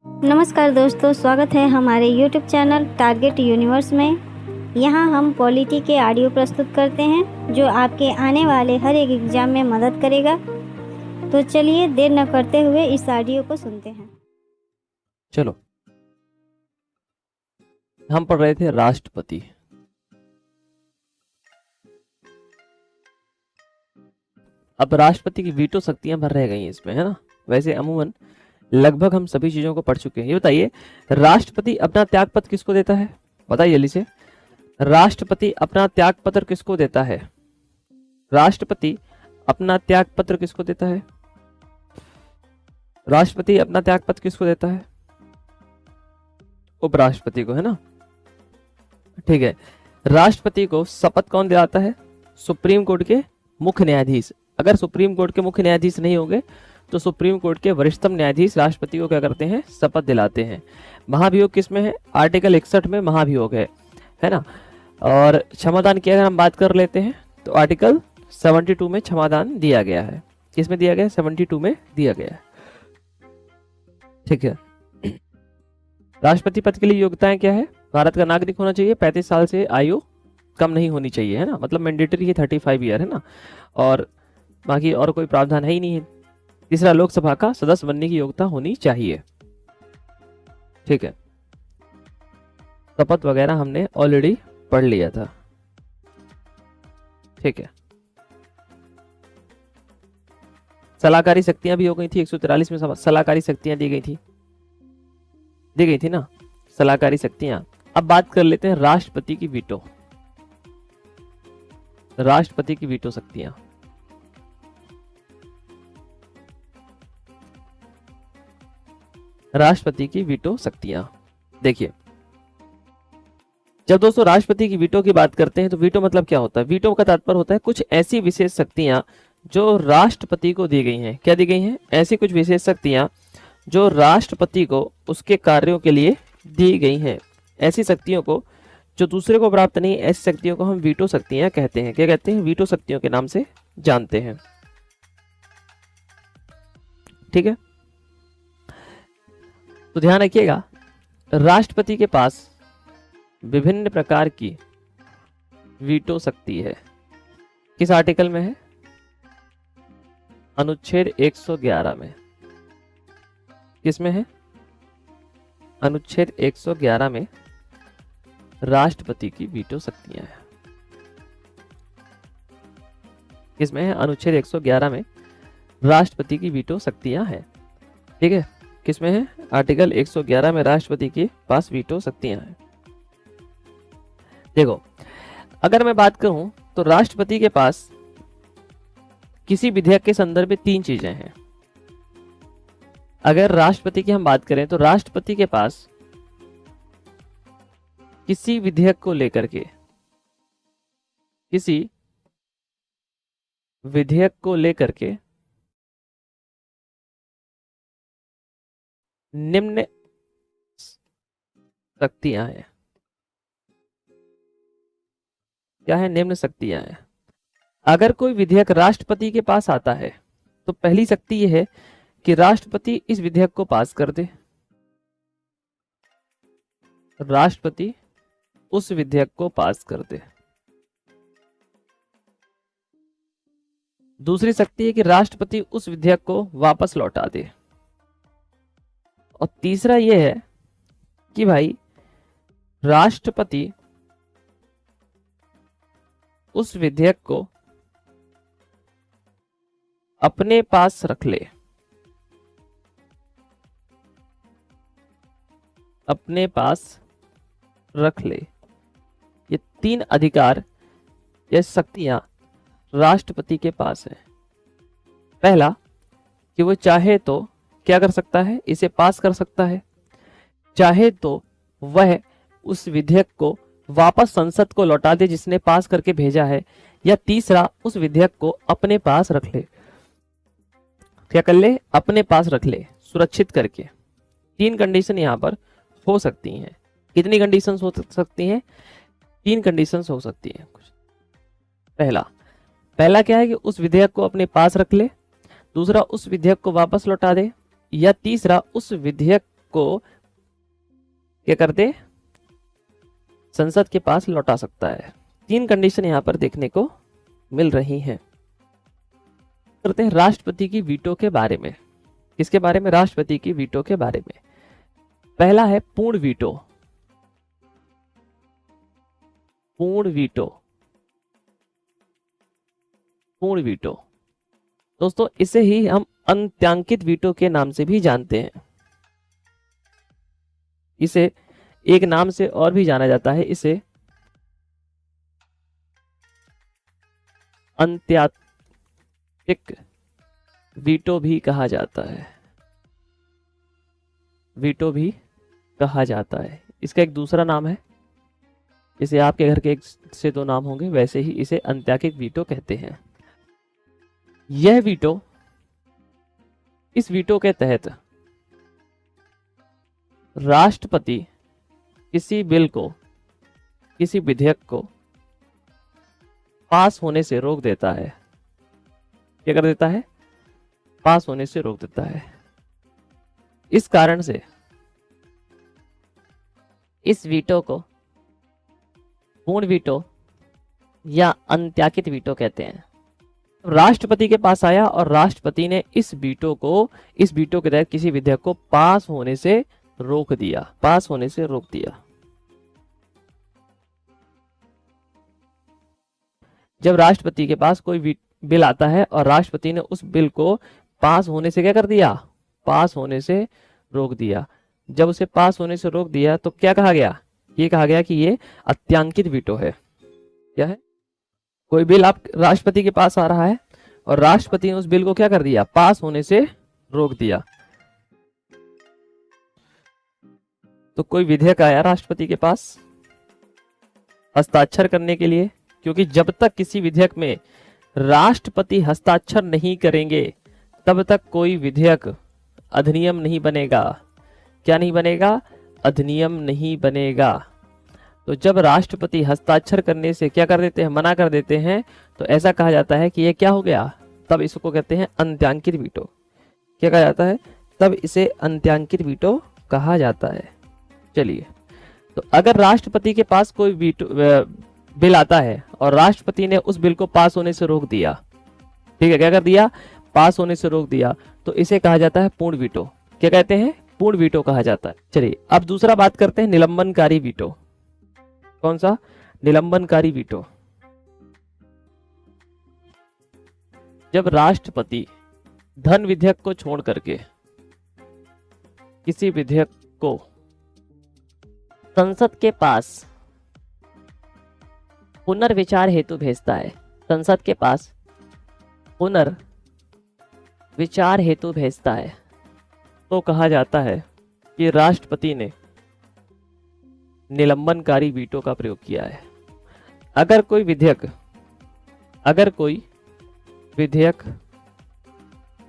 नमस्कार दोस्तों, स्वागत है हमारे YouTube चैनल टारगेट यूनिवर्स में। यहाँ हम पॉलिटी के ऑडियो प्रस्तुत करते हैं जो आपके आने वाले हर एक एग्जाम में मदद करेगा। तो चलिए देर न करते हुए इस ऑडियो को सुनते हैं। चलो, हम पढ़ रहे थे राष्ट्रपति। अब राष्ट्रपति की वीटो शक्तियां भर रह गई हैं इसमें, है ना। वैसे अमूमन लगभग हम सभी चीजों को पढ़ चुके हैं। ये बताइए, राष्ट्रपति अपना त्यागपत्र किसको देता है? बताइए जल्दी से। राष्ट्रपति अपना त्यागपत्र किसको देता है? राष्ट्रपति अपना त्यागपत्र किसको देता है? राष्ट्रपति अपना त्यागपत्र किसको देता है? उपराष्ट्रपति को, है ना। ठीक है। राष्ट्रपति को शपथ कौन दिलाता है? सुप्रीम कोर्ट के मुख्य न्यायाधीश। अगर सुप्रीम कोर्ट के मुख्य न्यायाधीश नहीं होंगे तो सुप्रीम कोर्ट के वरिष्ठतम न्यायाधीश राष्ट्रपति को क्या करते हैं? शपथ दिलाते हैं। महाभियोग किस में है? आर्टिकल 61 में महाभियोग है ना। और क्षमादान की अगर हम बात कर लेते हैं तो आर्टिकल 72 में क्षमादान दिया गया है। किसमें दिया गया है? 72 में दिया गया है। ठीक है। राष्ट्रपति पद के लिए योग्यताएं क्या है? भारत का नागरिक होना चाहिए, 35 साल से आयु कम नहीं होनी चाहिए, है ना। मतलब मैंडेटरी है 35 ईयर, है ना। और बाकी और कोई प्रावधान है ही नहीं है। तीसरा, लोकसभा का सदस्य बनने की योग्यता होनी चाहिए। ठीक है। शपथ वगैरह हमने ऑलरेडी पढ़ लिया था। ठीक है। सलाहकारी शक्तियां भी हो गई थी। 143 में सलाहकारी शक्तियां दी गई थी ना, सलाहकारी शक्तियां। अब बात कर लेते हैं राष्ट्रपति की वीटो। राष्ट्रपति की वीटो शक्तियां। राष्ट्रपति की वीटो शक्तियां देखिए, जब दोस्तों राष्ट्रपति की वीटो की बात करते हैं तो वीटो मतलब क्या होता है? वीटो का तात्पर्य होता है कुछ ऐसी विशेष शक्तियां जो राष्ट्रपति को दी गई हैं। क्या दी गई हैं? ऐसी कुछ विशेष शक्तियां जो राष्ट्रपति को उसके कार्यों के लिए दी गई हैं। ऐसी शक्तियों को जो दूसरे को प्राप्त नहीं, ऐसी शक्तियों को हम वीटो शक्तियां कहते हैं। क्या कहते हैं? वीटो शक्तियों के नाम से जानते हैं। ठीक है। तो ध्यान रखिएगा, राष्ट्रपति के पास विभिन्न प्रकार की वीटो शक्ति है। किस आर्टिकल में है? अनुच्छेद 111 में। किस में है? अनुच्छेद 111 में राष्ट्रपति की वीटो शक्तियां हैं। किसमें है? अनुच्छेद 111 में राष्ट्रपति की वीटो शक्तियां हैं। ठीक है। किसमें है? आर्टिकल 111 में राष्ट्रपति के पास वीटो शक्तियां हैं। देखो, अगर मैं बात करूं तो राष्ट्रपति के पास किसी विधेयक के संदर्भ में 3 चीजें हैं। अगर राष्ट्रपति की हम बात करें तो राष्ट्रपति के पास किसी विधेयक को लेकर के निम्न शक्तियां हैं। क्या है? निम्न शक्तियां हैं। अगर कोई विधेयक राष्ट्रपति के पास आता है तो पहली शक्ति यह है कि राष्ट्रपति इस विधेयक को पास कर दे। राष्ट्रपति उस विधेयक को पास कर दे। दूसरी शक्ति है कि राष्ट्रपति उस विधेयक को वापस लौटा दे। और तीसरा यह है कि भाई राष्ट्रपति उस विधेयक को अपने पास रख ले। अपने पास रख ले। ये 3 अधिकार या शक्तियां राष्ट्रपति के पास है। पहला कि वो चाहे तो क्या कर सकता है? इसे पास कर सकता है। चाहे तो वह उस विधेयक को वापस संसद को लौटा दे जिसने पास करके भेजा है। या तीसरा, उस विधेयक को अपने पास रख ले। क्या कर ले? अपने पास रख ले, सुरक्षित करके। 3 कंडीशन यहां पर हो सकती हैं। कितनी कंडीशंस हो सकती हैं? 3 कंडीशंस हो सकती हैं। पहला क्या है कि उस विधेयक को अपने पास रख ले। दूसरा, उस विधेयक को वापस लौटा दे। या तीसरा, उस विधेयक को क्या कर दे, संसद के पास लौटा सकता है। 3 कंडीशन यहां पर देखने को मिल रही हैं। करते हैं राष्ट्रपति की वीटो के बारे में। किसके बारे में? राष्ट्रपति की वीटो के बारे में। पहला है पूर्ण वीटो। पूर्ण वीटो, पूर्ण वीटो दोस्तों, इसे ही हम अंत्यांकित वीटो के नाम से भी जानते हैं। इसे एक नाम से और भी जाना जाता है, इसे अंत्यात्विक वीटो भी कहा जाता है। वीटो भी कहा जाता है। इसका एक दूसरा नाम है, इसे आपके घर के 1 से 2 नाम होंगे, वैसे ही इसे अंत्यात्विक वीटो कहते हैं। यह वीटो, इस वीटो के तहत राष्ट्रपति किसी बिल को, किसी विधेयक को पास होने से रोक देता है। क्या कर देता है? पास होने से रोक देता है। इस कारण से इस वीटो को पूर्ण वीटो या अंत्याकित वीटो कहते हैं। राष्ट्रपति के पास आया और राष्ट्रपति ने इस वीटो के तहत किसी विधेयक को पास होने से रोक दिया। पास होने से रोक दिया। जब राष्ट्रपति के पास कोई बिल आता है और राष्ट्रपति ने उस बिल को पास होने से क्या कर दिया? पास होने से रोक दिया। जब उसे पास होने से रोक दिया तो क्या कहा गया? ये कहा गया कि ये अत्यांकित वीटो है। क्या है? कोई बिल आप राष्ट्रपति के पास आ रहा है और राष्ट्रपति ने उस बिल को क्या कर दिया? पास होने से रोक दिया। तो कोई विधेयक आया राष्ट्रपति के पास हस्ताक्षर करने के लिए, क्योंकि जब तक किसी विधेयक में राष्ट्रपति हस्ताक्षर नहीं करेंगे तब तक कोई विधेयक अधिनियम नहीं बनेगा। क्या नहीं बनेगा? अधिनियम नहीं बनेगा। तो जब राष्ट्रपति हस्ताक्षर करने से क्या कर देते हैं? मना कर देते हैं, तो ऐसा कहा जाता है कि ये क्या हो गया? तब इसको कहते हैं अंत्यांकित वीटो। क्या कहा जाता है? तब इसे अंत्यांकित वीटो कहा जाता है। चलिए, तो अगर राष्ट्रपति के पास कोई वीटो बिल आता है और राष्ट्रपति ने उस बिल को पास होने से रोक दिया, ठीक है, क्या कर दिया? पास होने से रोक दिया, तो इसे कहा जाता है पूर्ण वीटो। क्या कहते हैं? पूर्ण वीटो कहा जाता है। चलिए, अब दूसरा बात करते हैं निलंबनकारी वीटो। कौन सा? निलंबनकारी वीटो। जब राष्ट्रपति धन विधेयक को छोड़ करके किसी विधेयक को संसद के पास पुनर्विचार हेतु भेजता है, संसद के पास पुनर्विचार हेतु भेजता है, तो कहा जाता है कि राष्ट्रपति ने निलंबनकारी वीटो का प्रयोग किया है। अगर कोई विधेयक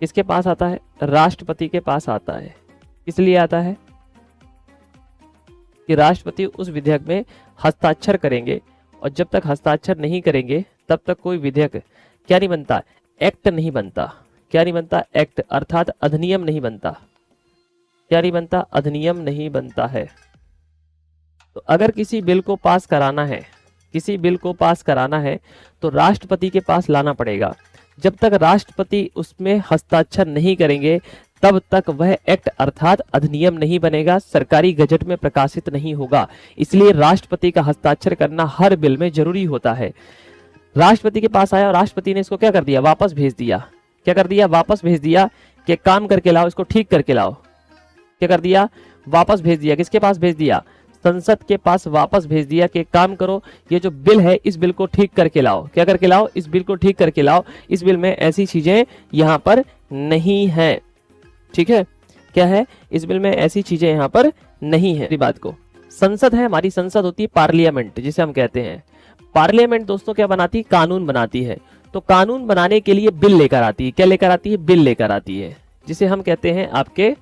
किसके पास आता है? राष्ट्रपति के पास आता है। किस लिए आता है? कि राष्ट्रपति उस विधेयक में हस्ताक्षर करेंगे, और जब तक हस्ताक्षर नहीं करेंगे तब तक कोई विधेयक क्या नहीं बनता? एक्ट नहीं बनता। क्या नहीं बनता? एक्ट, अर्थात अधिनियम नहीं बनता। क्या नहीं बनता? अधिनियम नहीं बनता है। तो अगर किसी बिल को पास कराना है तो राष्ट्रपति के पास लाना पड़ेगा। जब तक राष्ट्रपति उसमें हस्ताक्षर नहीं करेंगे तब तक वह एक्ट अर्थात अधिनियम नहीं बनेगा, सरकारी गजट में प्रकाशित नहीं होगा। इसलिए राष्ट्रपति का हस्ताक्षर करना हर बिल में जरूरी होता है। राष्ट्रपति के पास आया और राष्ट्रपति ने इसको क्या कर दिया? वापस भेज दिया। क्या कर दिया? वापस भेज दिया कि काम करके लाओ, इसको ठीक करके लाओ। क्या कर दिया? वापस भेज दिया। किसके पास भेज दिया? संसद के पास वापस भेज दिया कि काम करो, ये जो बिल है इस बिल को ठीक करके लाओ। क्या करके लाओ? इस बिल को ठीक करके लाओ। इस बिल में ऐसी चीजें यहां पर नहीं है। ठीक है, क्या है? इस बिल में ऐसी चीजें यहां पर नहीं है। बात को संसद है, हमारी संसद होती है पार्लियामेंट, जिसे हम कहते हैं। पार्लियामेंट दोस्तों क्या बनाती है? कानून बनाती है। तो कानून बनाने के लिए बिल लेकर आती है। क्या लेकर आती है? बिल लेकर आती है, जिसे हम कहते हैं आपके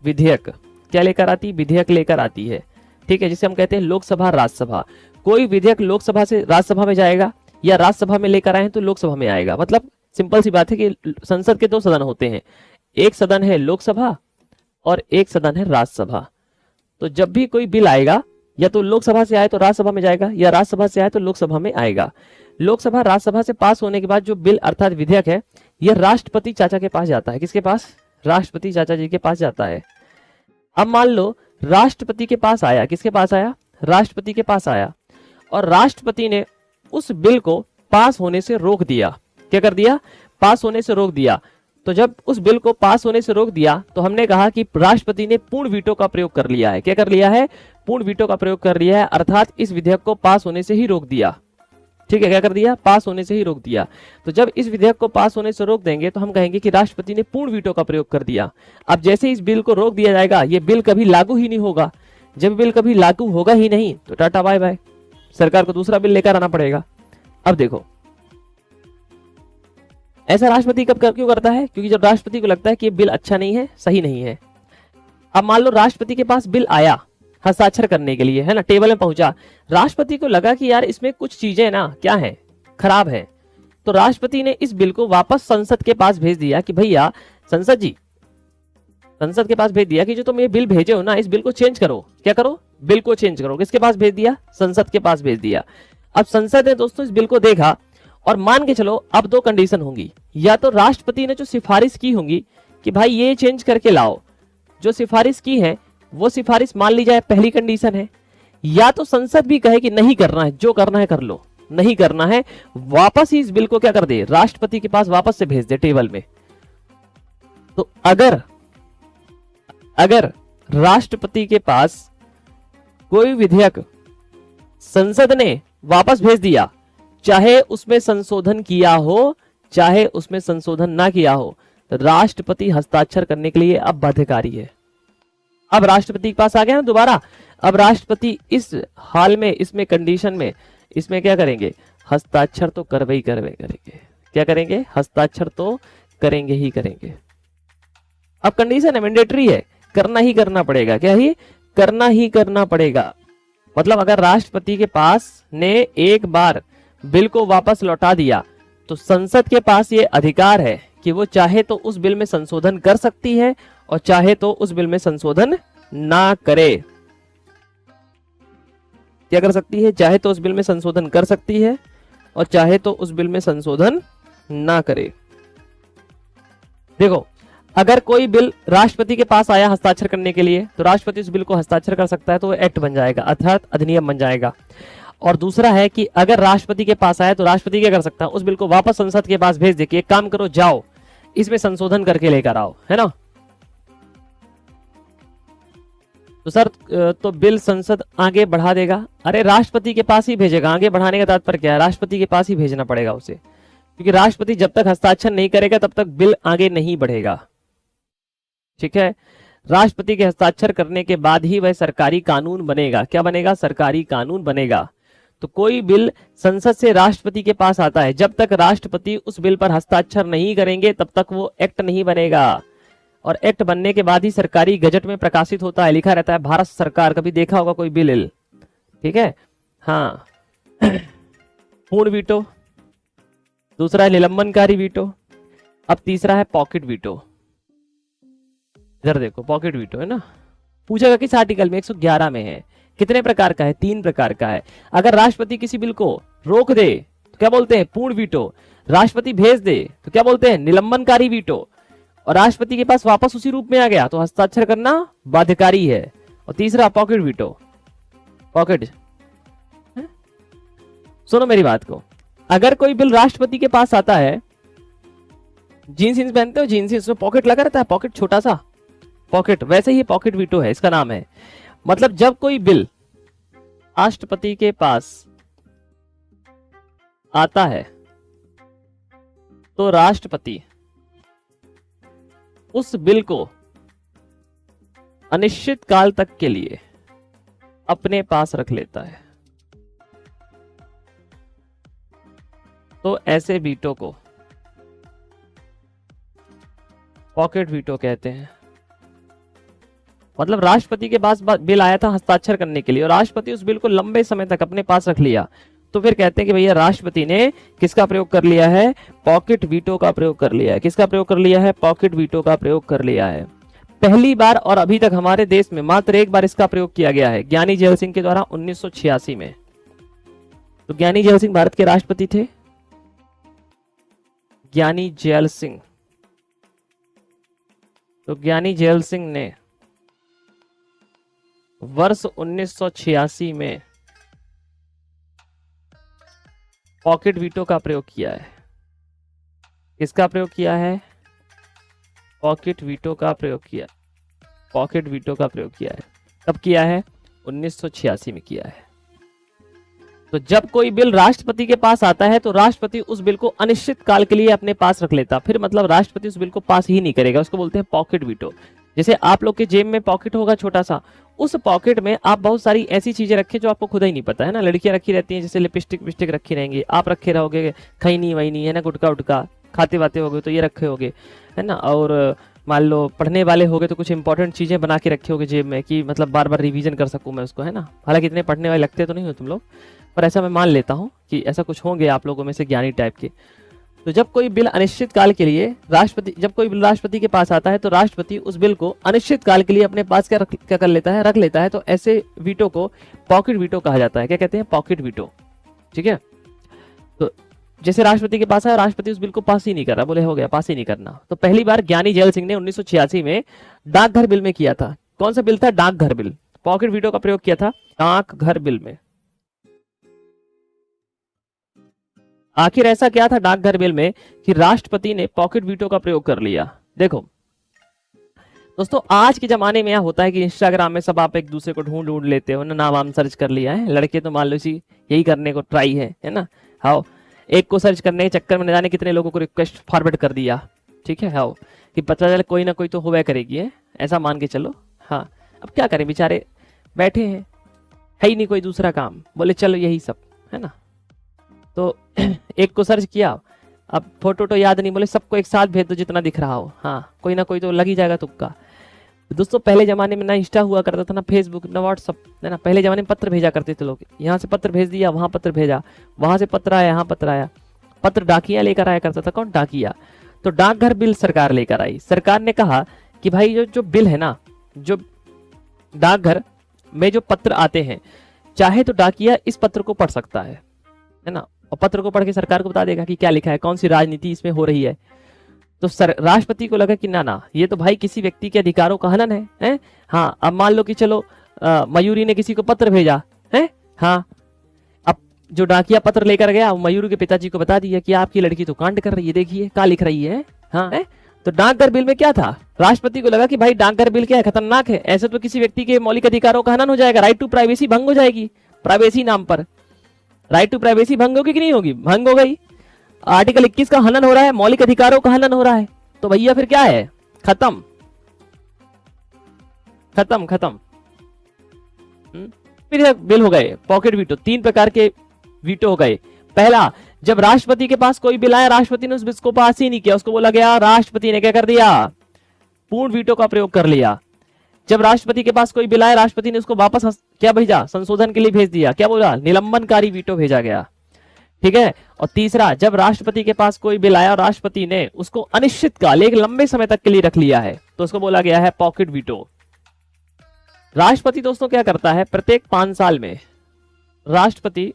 विधेयक। क्या लेकर आती है? विधेयक लेकर आती है। ठीक है, जिसे हम कहते हैं लोकसभा राज्यसभा। कोई विधेयक लोकसभा से राज्यसभा में जाएगा या राज्यसभा में लेकर आए तो लोकसभा में आएगा। मतलब सिंपल सी बात है कि संसद के 2 सदन होते हैं, एक सदन है लोकसभा और एक सदन है राज्यसभा। तो जब भी कोई बिल आएगा या तो लोकसभा से आए तो राज्यसभा में जाएगा, या राज्यसभा से आए तो लोकसभा में आएगा। लोकसभा राज्यसभा से पास होने के बाद जो बिल अर्थात विधेयक है यह राष्ट्रपति चाचा के पास जाता है। किसके पास? राष्ट्रपति चाचा जी के पास जाता है। अब मान लो राष्ट्रपति के पास आया, किसके पास आया? राष्ट्रपति के पास आया, और राष्ट्रपति ने उस बिल को पास होने से रोक दिया। क्या कर दिया? पास होने से रोक दिया। तो जब उस बिल को पास होने से रोक दिया तो हमने कहा कि राष्ट्रपति ने पूर्ण वीटो का प्रयोग कर लिया है। क्या कर लिया है? पूर्ण वीटो का प्रयोग कर लिया है, अर्थात इस विधेयक को पास होने से ही रोक दिया। ठीक है, क्या कर दिया? पास होने से ही रोक दिया। तो जब इस विधेयक को पास होने से रोक देंगे तो हम कहेंगे कि राष्ट्रपति ने पूर्ण वीटो का प्रयोग कर दिया। अब जैसे इस बिल को रोक दिया जाएगा ये बिल कभी लागू ही नहीं होगा। जब बिल कभी लागू होगा ही नहीं तो टाटा बाय बाय, सरकार को दूसरा बिल लेकर आना पड़ेगा। अब देखो ऐसा राष्ट्रपति क्यों करता है? क्योंकि जब राष्ट्रपति को लगता है कि ये बिल अच्छा नहीं है, सही नहीं है। अब मान लो राष्ट्रपति के पास बिल आया हस्ताक्षर करने के लिए, है ना, टेबल में पहुंचा, राष्ट्रपति को लगा कि यार इसमें कुछ चीजें ना क्या है, खराब है। तो राष्ट्रपति ने इस बिल को वापस संसद के पास भेज दिया कि भैया संसद जी, संसद के पास भेज दिया कि जो तुम ये बिल भेजे हो ना इस बिल को चेंज करो। क्या करो? बिल को चेंज करो। किसके पास भेज दिया? संसद के पास भेज दिया। अब संसद ने दोस्तों इस बिल को देखा और मान के चलो अब दो कंडीशन होंगी, या तो राष्ट्रपति ने जो सिफारिश की होंगी कि भाई ये चेंज करके लाओ, जो सिफारिश की है वो सिफारिश मान ली जाए, पहली कंडीशन है, या तो संसद भी कहे कि नहीं करना है, जो करना है कर लो, नहीं करना है, वापस ही इस बिल को क्या कर दे? राष्ट्रपति के पास वापस से भेज दे टेबल में। तो अगर राष्ट्रपति के पास कोई विधेयक संसद ने वापस भेज दिया, चाहे उसमें संशोधन किया हो चाहे उसमें संशोधन ना किया हो, तो राष्ट्रपति हस्ताक्षर करने के लिए अब बाध्यकारी है। अब राष्ट्रपति के पास आ गया ना दोबारा, अब राष्ट्रपति इस हाल में, इसमें कंडीशन में, इसमें क्या करेंगे? हस्ताक्षर तो करेंगे। क्या करेंगे? हस्ताक्षर तो करेंगे ही करेंगे। अब कंडीशन है, मैंडेटरी है, करना ही करना पड़ेगा। क्या ही? करना ही करना पड़ेगा। मतलब अगर राष्ट्रपति के पास ने एक बार बिल को वापस लौटा दिया तो संसद के पास ये अधिकार है कि वो चाहे तो उस बिल में संशोधन कर सकती है और चाहे तो उस बिल में संशोधन ना करे। क्या कर सकती है? चाहे तो उस बिल में संशोधन कर सकती है और चाहे तो उस बिल में संशोधन ना करे। देखो अगर कोई बिल राष्ट्रपति के पास आया हस्ताक्षर करने के लिए तो राष्ट्रपति उस बिल को हस्ताक्षर कर सकता है, तो वो एक्ट बन जाएगा, अर्थात अधिनियम बन जाएगा। और दूसरा है कि अगर राष्ट्रपति के पास आया तो राष्ट्रपति क्या कर सकता है? उस बिल को वापस संसद के पास भेज दे कि एक काम करो, जाओ इसमें संशोधन करके लेकर आओ, है ना। तो सर तो बिल संसद आगे बढ़ा देगा। अरे राष्ट्रपति के पास ही भेजेगा, आगे बढ़ाने का तात्पर्य क्या है? राष्ट्रपति के पास ही भेजना पड़ेगा उसे, क्योंकि राष्ट्रपति जब तक हस्ताक्षर नहीं करेगा तब तक बिल आगे नहीं बढ़ेगा। ठीक है, राष्ट्रपति के हस्ताक्षर करने के बाद ही वह सरकारी कानून बनेगा। क्या बनेगा? सरकारी कानून बनेगा। तो कोई बिल संसद से राष्ट्रपति के पास आता है, जब तक राष्ट्रपति उस बिल पर हस्ताक्षर नहीं करेंगे तब तक वो एक्ट नहीं बनेगा, और एक्ट बनने के बाद ही सरकारी गजट में प्रकाशित होता है, लिखा रहता है भारत सरकार। कभी देखा होगा कोई बिल? ठीक है, हाँ। पूर्ण वीटो, दूसरा है निलंबनकारी वीटो, अब तीसरा है पॉकेट वीटो। इधर देखो, पॉकेट वीटो है ना, पूछेगा किस आर्टिकल में? 111 में है। कितने प्रकार का है? 3 प्रकार का है। अगर राष्ट्रपति किसी बिल को रोक दे तो क्या बोलते हैं? पूर्ण वीटो। राष्ट्रपति भेज दे तो क्या बोलते हैं? निलंबनकारी वीटो। और राष्ट्रपति के पास वापस उसी रूप में आ गया तो हस्ताक्षर करना बाध्यकारी है। और तीसरा पॉकेट वीटो। पॉकेट, सुनो मेरी बात को, अगर कोई बिल राष्ट्रपति के पास आता है, जीन्स पहनते हो, जीन्स में पॉकेट लगा रहता है, पॉकेट छोटा सा पॉकेट, वैसे ही पॉकेट वीटो है, इसका नाम है। मतलब जब कोई बिल राष्ट्रपति के पास आता है तो राष्ट्रपति उस बिल को अनिश्चित काल तक के लिए अपने पास रख लेता है। तो ऐसे वीटो को पॉकेट वीटो कहते हैं। मतलब राष्ट्रपति के पास बिल आया था हस्ताक्षर करने के लिए और राष्ट्रपति उस बिल को लंबे समय तक अपने पास रख लिया, तो फिर कहते हैं कि भैया राष्ट्रपति ने किसका प्रयोग कर लिया है? पॉकेट वीटो का प्रयोग कर लिया है। किसका प्रयोग कर लिया है? पॉकेट वीटो का प्रयोग कर लिया है। पहली बार और अभी तक हमारे देश में मात्र एक बार इसका प्रयोग किया गया है, ज्ञानी जैल सिंह के द्वारा 1986 में। तो ज्ञानी जैल सिंह भारत के राष्ट्रपति थे, ज्ञानी जैल सिंह। तो ज्ञानी जैल सिंह ने वर्ष 1986 में पॉकेट वीटो का प्रयोग किया है। किसका प्रयोग किया है? पॉकेट वीटो का प्रयोग किया। पॉकेट वीटो का प्रयोग किया है। कब किया है? 1986 में किया है। तो जब कोई बिल राष्ट्रपति के पास आता है तो राष्ट्रपति उस बिल को अनिश्चित काल के लिए अपने पास रख लेता, फिर मतलब राष्ट्रपति उस बिल को पास ही नहीं करेगा, उसको बोलते हैं पॉकेट वीटो। जैसे आप लोग के जेब में पॉकेट होगा छोटा सा, उस पॉकेट में आप बहुत सारी ऐसी चीजें रखें जो आपको खुद ही नहीं पता है ना। लड़कियां रखी रहती हैं, जैसे लिपस्टिक विस्टिक रखी रहेंगी, आप रखे रहोगे खैनी वैनी है ना, गुटका उटका खाते वाते होगे तो ये रखे होगे है ना। और मान लो पढ़ने वाले होगे तो कुछ इंपॉर्टेंट चीजें बना के रखे होगे जेब में कि मतलब बार बार रिवीजन कर सकूं मैं उसको, है ना। हालांकि इतने पढ़ने वाले लगते तो नहीं हो तुम लोग, पर ऐसा मैं मान लेता हूं कि ऐसा कुछ होंगे आप लोगों में से ज्ञानी टाइप के। तो जब कोई बिल अनिश्चित काल के लिए जब कोई बिल राष्ट्रपति के पास आता है तो राष्ट्रपति उस बिल को अनिश्चित काल के लिए अपने पास क्या कर लेता है? रख लेता है। तो ऐसे वीटो को पॉकेट वीटो कहा जाता है। क्या कहते हैं? Pocket veto. ठीक है। तो जैसे राष्ट्रपति के पास आया, राष्ट्रपति उस बिल को पास ही नहीं कर रहा, बोले हो गया, पास ही नहीं करना। तो पहली बार ज्ञानी जैल सिंह ने 1986 में डाकघर बिल में किया था। कौन सा बिल था? डाकघर बिल। पॉकेट वीटो का प्रयोग किया था डाकघर बिल में। आखिर ऐसा क्या था डाकघर बिल में कि राष्ट्रपति ने पॉकेट वीटो का प्रयोग कर लिया? देखो दोस्तों, आज के जमाने में यह होता है कि इंस्टाग्राम में सब आप एक दूसरे को ढूंढ लेते हो ना, नाम वाम सर्च कर लिया है। लड़के तो मान लो इसी यही करने को ट्राई है ना। हाउ एक को सर्च करने के चक्कर में न जाने कितने लोगों को रिक्वेस्ट फॉरवर्ड कर दिया। ठीक है, हाउ कि पता चले कोई ना कोई तो होवे करेगी है, ऐसा मान के चलो। हाँ, अब क्या करें, बेचारे बैठे हैं, है ही नहीं कोई दूसरा काम, बोले चलो यही सब है ना। तो एक को सर्च किया, अब फोटो तो याद नहीं, बोले सबको एक साथ भेज दो जितना दिख रहा हो। हाँ, कोई ना कोई तो लग ही जाएगा तुक्का। दोस्तों पहले जमाने में ना इंस्टा हुआ करता था, ना फेसबुक, ना व्हाट्सअप, है ना। पहले जमाने में पत्र भेजा करते थे लोग, यहाँ से पत्र भेज दिया, वहां पत्र भेजा, वहां से पत्र आया, यहाँ पत्र आया। पत्र डाकिया लेकर आया करता था। कौन? डाकिया। तो डाकघर बिल सरकार लेकर आई। सरकार ने कहा कि भाई जो बिल है ना, जो डाकघर में जो पत्र आते हैं, चाहे तो डाकिया इस पत्र को पढ़ सकता है ना, और पत्र को पढ़ के सरकार को बता देगा कि क्या लिखा है, कौन सी राजनीति इसमें हो रही है। तो राष्ट्रपति को लगा कि ना ये तो भाई किसी व्यक्ति के अधिकारों का हनन है? हाँ, अब मान लो कि चलो मयूरी ने किसी को पत्र भेजा है। हाँ, अब जो डाकिया पत्र लेकर गया, मयूरी के पिताजी को बता दिया कि आपकी लड़की तो कांड कर रही है, देखिए क्या लिख रही है। हाँ है? तो डाकघर बिल में क्या था? राष्ट्रपति को लगा कि भाई डाकघर बिल क्या है, खतरनाक है, ऐसे तो किसी व्यक्ति के मौलिक अधिकारों का हनन हो जाएगा, राइट टू प्राइवेसी भंग हो जाएगी। प्राइवेसी नाम पर राइट टू प्राइवेसी भंग होगी कि नहीं होगी? भंग हो गई। आर्टिकल 21 का हनन हो रहा है, मौलिक अधिकारों का हनन हो रहा है, तो भैया फिर क्या है? खत्म खत्म खत्म। फिर बिल हो गए पॉकेट वीटो। 3 प्रकार के वीटो हो गए। पहला, जब राष्ट्रपति के पास कोई बिल आया, राष्ट्रपति ने उस बिल को पास ही नहीं किया, उसको बोला गया राष्ट्रपति ने क्या कर दिया? पूर्ण वीटो का प्रयोग कर लिया। जब राष्ट्रपति के पास कोई बिल आया, राष्ट्रपति ने उसको वापस क्या भेजा? संशोधन के लिए भेज दिया। क्या बोला? निलंबनकारी वीटो भेजा गया। ठीक है। और तीसरा, जब राष्ट्रपति के पास कोई बिल आया और राष्ट्रपति ने उसको अनिश्चित काल, एक लंबे समय तक के लिए रख लिया है, तो उसको बोला गया है पॉकेट वीटो। राष्ट्रपति दोस्तों क्या करता है? प्रत्येक 5 साल में राष्ट्रपति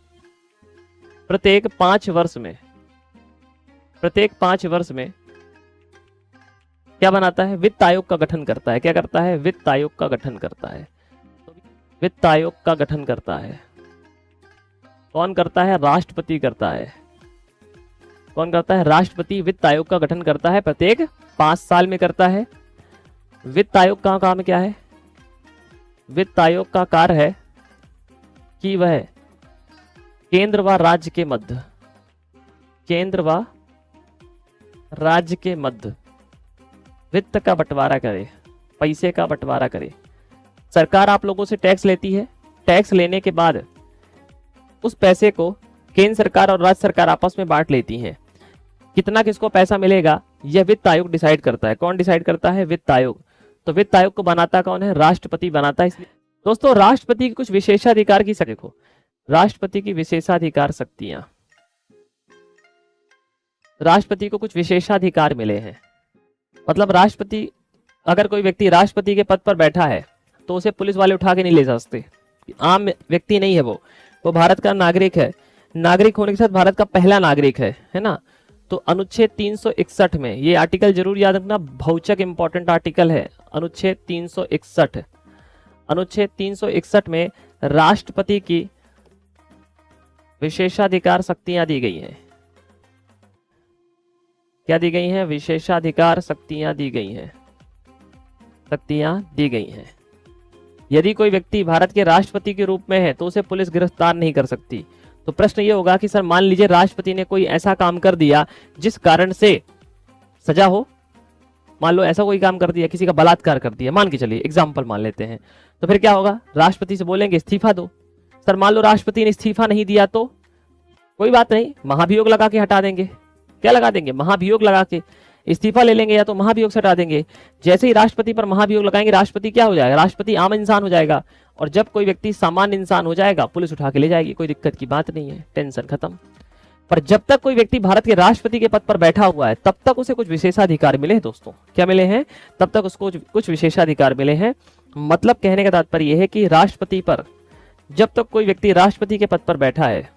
प्रत्येक 5 वर्ष में क्या बनाता है? वित्त आयोग का गठन करता है। क्या करता है? वित्त आयोग का गठन करता है। वित्त आयोग का गठन करता है। कौन करता है? राष्ट्रपति करता है। कौन करता है? राष्ट्रपति वित्त आयोग का गठन करता है, प्रत्येक 5 साल में करता है। वित्त आयोग का काम क्या है? वित्त आयोग का कार्य है कि वह केंद्र व राज्य के मध्य वित्त का बंटवारा करे, पैसे का बंटवारा करे। सरकार आप लोगों से टैक्स लेती है, टैक्स लेने के बाद उस पैसे को केंद्र सरकार और राज्य सरकार आपस में बांट लेती हैं। कितना किसको पैसा मिलेगा, यह वित्त आयोग डिसाइड करता है। कौन डिसाइड करता है? वित्त आयोग। तो वित्त आयोग को बनाता कौन है? राष्ट्रपति बनाता है। इसलिए दोस्तों राष्ट्रपति की कुछ विशेषाधिकार की देखो, राष्ट्रपति की विशेषाधिकार शक्तियां, राष्ट्रपति को कुछ विशेषाधिकार मिले हैं। मतलब राष्ट्रपति अगर कोई व्यक्ति राष्ट्रपति के पद पर बैठा है तो उसे पुलिस वाले उठा के नहीं ले जा सकते। आम व्यक्ति नहीं है, वो भारत का नागरिक है। नागरिक होने के साथ भारत का पहला नागरिक है ना। तो अनुच्छेद 361 में, ये आर्टिकल जरूर याद रखना, भौचक इंपॉर्टेंट आर्टिकल है। अनुच्छेद 361 में राष्ट्रपति की विशेषाधिकार शक्तियां दी गई हैं। क्या दी गई हैं? विशेषाधिकार शक्तियां दी गई हैं। यदि कोई व्यक्ति भारत के राष्ट्रपति के रूप में है तो उसे पुलिस गिरफ्तार नहीं कर सकती। तो प्रश्न ये होगा कि सर मान लीजिए राष्ट्रपति ने कोई ऐसा काम कर दिया जिस कारण से सजा हो, मान लो ऐसा कोई काम कर दिया, किसी का बलात्कार कर दिया, मान के चलिए, एग्जाम्पल मान लेते हैं, तो फिर क्या होगा? राष्ट्रपति से बोलेंगे इस्तीफा दो। सर मान लो राष्ट्रपति ने इस्तीफा नहीं दिया तो कोई बात नहीं, महाभियोग लगा के हटा देंगे। क्या लगा देंगे? महाभियोग लगा के इस्तीफा ले लेंगे या तो महाभियोग से हटा देंगे। जैसे ही राष्ट्रपति पर महाभियोग लगाएंगे, राष्ट्रपति क्या हो जाएगा? राष्ट्रपति आम इंसान हो जाएगा। और जब कोई व्यक्ति सामान्य इंसान हो जाएगा, पुलिस उठा के ले जाएगी, कोई दिक्कत की बात नहीं है, टेंशन खत्म। पर जब तक कोई व्यक्ति भारत के राष्ट्रपति के पद पर बैठा हुआ है तब तक उसे कुछ विशेषाधिकार मिले हैं दोस्तों। क्या मिले हैं? तब तक उसको कुछ विशेषाधिकार मिले हैं। मतलब कहने का तात्पर्य यह है कि राष्ट्रपति पर, जब तक कोई व्यक्ति राष्ट्रपति के पद पर बैठा है,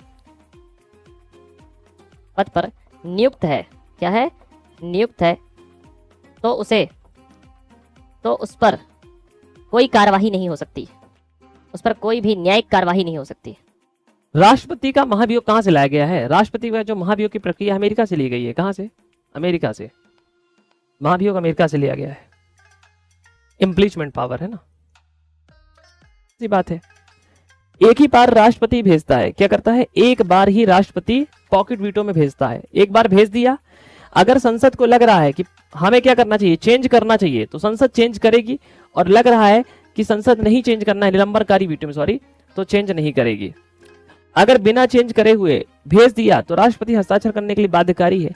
पद पर नियुक्त है, क्या है? नियुक्त है, तो उस पर कोई कार्यवाही नहीं हो सकती, उस पर कोई भी न्यायिक कार्यवाही नहीं हो सकती। राष्ट्रपति का महाभियोग कहां से लाया गया है? राष्ट्रपति का जो महाभियोग की प्रक्रिया अमेरिका से ली गई है। कहां से? अमेरिका से। महाभियोग अमेरिका से लिया गया है। इम्पीचमेंट पावर है ना, ऐसी बात है। एक ही बार राष्ट्रपति भेजता है। क्या करता है? एक बार ही राष्ट्रपति पॉकेट वीटो में भेजता है। एक बार भेज दिया, अगर संसद को लग रहा है कि हमें क्या करना चाहिए, चेंज करना चाहिए, तो संसद चेंज करेगी, और लग रहा है कि संसद नहीं चेंज करना है, निलंबनकारी वीटो में सॉरी, तो चेंज नहीं करेगी। अगर बिना चेंज करे हुए भेज दिया तो राष्ट्रपति हस्ताक्षर करने के लिए बाध्यकारी है।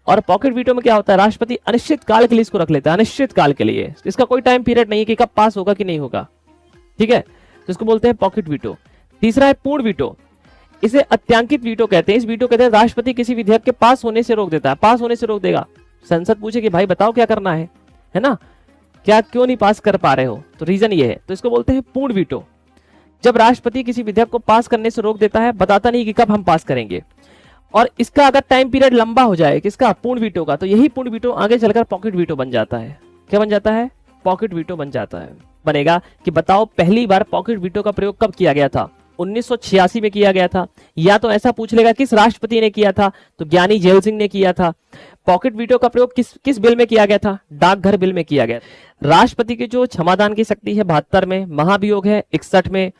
और पॉकेट वीटो में क्या होता है? राष्ट्रपति अनिश्चित काल के लिए इसको रख लेता है, अनिश्चित काल के लिए। इसका कोई टाइम पीरियड नहीं है कि कब पास होगा कि नहीं होगा, ठीक है। तो इसको बोलते हैं पॉकेट वीटो। तीसरा है पूर्ण वीटो। इसे अत्यांकित वीटो कहते हैं। इस वीटो कहते हैं राष्ट्रपति किसी विधेयक के पास होने से रोक देता है, पास होने से रोक देगा। संसद पूछे कि भाई बताओ क्या करना है ना, क्या क्यों नहीं पास कर पा रहे हो, तो रीजन ये है, तो इसको बोलते हैं पूर्ण वीटो। जब राष्ट्रपति किसी विधेयक को पास करने से रोक देता है, बताता नहीं कि कब हम पास करेंगे, और इसका अगर टाइम पीरियड लंबा हो जाए, किसका? पूर्ण वीटो का, तो यही पूर्ण वीटो आगे चलकर पॉकेट वीटो बन जाता है। क्या बन जाता है? पॉकेट वीटो बन जाता है। बनेगा कि बताओ पहली बार पॉकेट वीटो का प्रयोग कब किया गया था? 1986 में किया गया था। या तो ऐसा पूछ लेगा किस राष्ट्रपति ने किया था, तो ज्ञानी जेल सिंह ने किया था। पॉकेट वीटो का प्रयोग किस बिल में किया गया था? डाकघर बिल में किया गया। राष्ट्रपति की जो क्षमादान की शक्ति है 72 में, महाभियोग है 61 में,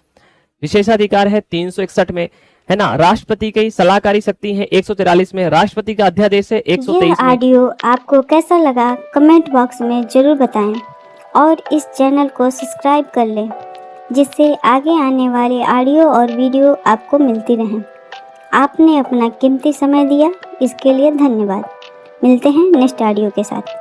विशेषाधिकार है 361 में, है ना। राष्ट्रपति की सलाहकारी शक्ति है 143 में, राष्ट्रपति का अध्यादेश है 123 में। ऑडियो आपको कैसा लगा कमेंट बॉक्स में जरूर बताएं, और इस चैनल को सब्सक्राइब कर लें, जिससे आगे आने वाले ऑडियो और वीडियो आपको मिलती रहें। आपने अपना कीमती समय दिया, इसके लिए धन्यवाद। मिलते हैं नेक्स्ट ऑडियो के साथ।